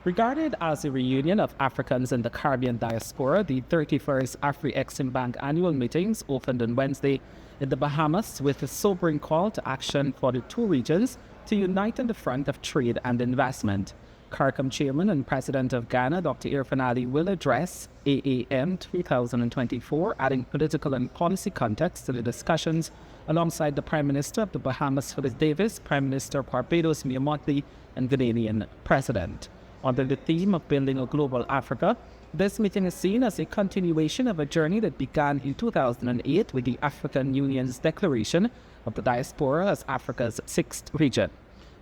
Regarded as a reunion of Africans in the Caribbean diaspora, the 31st Afreximbank Annual Meetings opened on Wednesday in the Bahamas with a sobering call to action for the two regions to unite on the front of trade and investment. CARICOM Chairman and President of Ghana, Dr. Irfan Ali, will address AAM 2024, adding political and policy context to the discussions alongside the Prime Minister of the Bahamas, Philip Davis, Prime Minister of Barbados, Mia Mottley, and Ghanaian President. Under the theme of building a global Africa, this meeting is seen as a continuation of a journey that began in 2008 with the African Union's declaration of the diaspora as Africa's sixth region.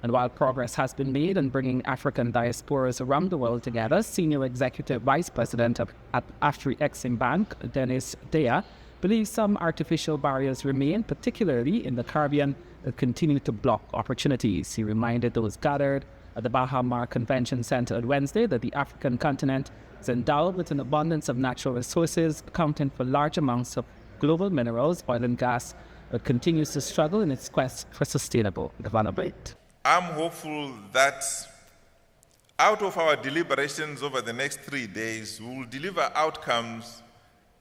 And while progress has been made in bringing African diasporas around the world together, Senior Executive Vice President at Afreximbank, Dennis Dea, believes some artificial barriers remain, particularly in the Caribbean, that continue to block opportunities. He reminded those gathered at the Bahamas Convention Center on Wednesday that the African continent is endowed with an abundance of natural resources, accounting for large amounts of global minerals, oil and gas, but continues to struggle in its quest for sustainable development. I'm hopeful that out of our deliberations over the next 3 days, we will deliver outcomes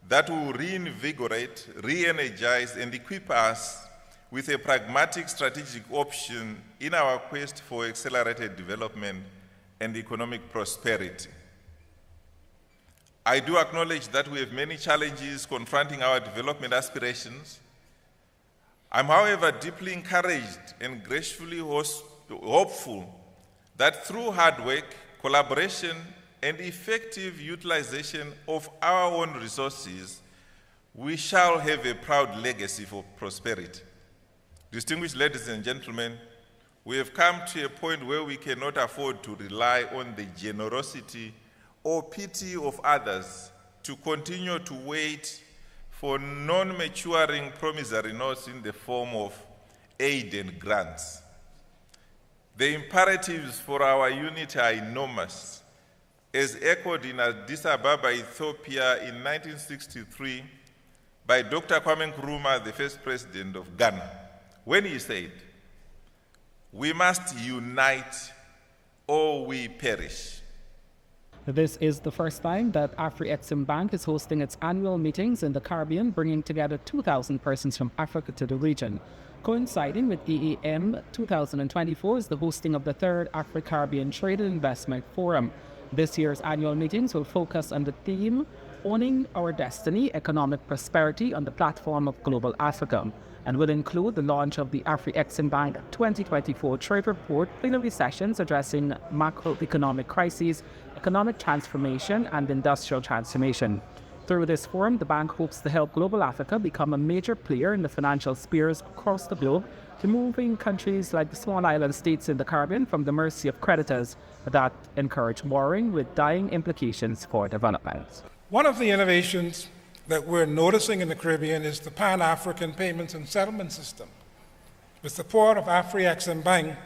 that will reinvigorate, re-energize, and equip us with a pragmatic strategic option in our quest for accelerated development and economic prosperity. I do acknowledge that we have many challenges confronting our development aspirations. I'm, however, deeply encouraged and gracefully hopeful that through hard work, collaboration, and effective utilization of our own resources, we shall have a proud legacy for prosperity. Distinguished ladies and gentlemen, we have come to a point where we cannot afford to rely on the generosity or pity of others to continue to wait for non-maturing promissory notes in the form of aid and grants. The imperatives for our unity are enormous, as echoed in Addis Ababa, Ethiopia in 1963 by Dr. Kwame Nkrumah, the first president of Ghana, when he said, "We must unite or we perish." This is the first time that Afreximbank is hosting its annual meetings in the Caribbean, bringing together 2,000 persons from Africa to the region. Coinciding with AAM 2024 is the hosting of the third Afro-Caribbean Trade and Investment Forum. This year's annual meetings will focus on the theme, Owning Our Destiny, Economic Prosperity on the Platform of Global Africa, and will include the launch of the Afreximbank 2024 Trade Report, plenary sessions addressing macroeconomic crises, economic transformation, and industrial transformation. Through this forum, the bank hopes to help global Africa become a major player in the financial spheres across the globe, removing countries like the small island states in the Caribbean from the mercy of creditors that encourage borrowing with dire implications for development. One of the innovations that we're noticing in the Caribbean is the Pan-African Payments and Settlement System. With support of Afreximbank,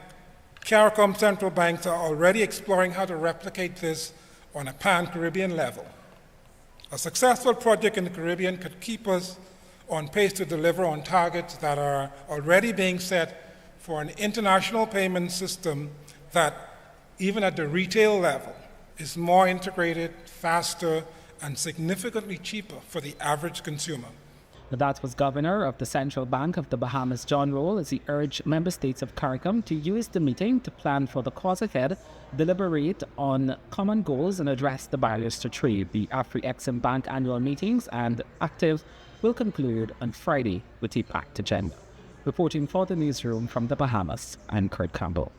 CARICOM central banks are already exploring how to replicate this on a pan-Caribbean level. A successful project in the Caribbean could keep us on pace to deliver on targets that are already being set for an international payment system that, even at the retail level, is more integrated, faster, and significantly cheaper for the average consumer. That was Governor of the Central Bank of the Bahamas, John Roll, as he urged member states of CARICOM to use the meeting to plan for the cause ahead, deliberate on common goals, and address the barriers to trade. The Afreximbank annual meetings and active will conclude on Friday with a packed agenda. Reporting for the newsroom from the Bahamas, I'm Campbell.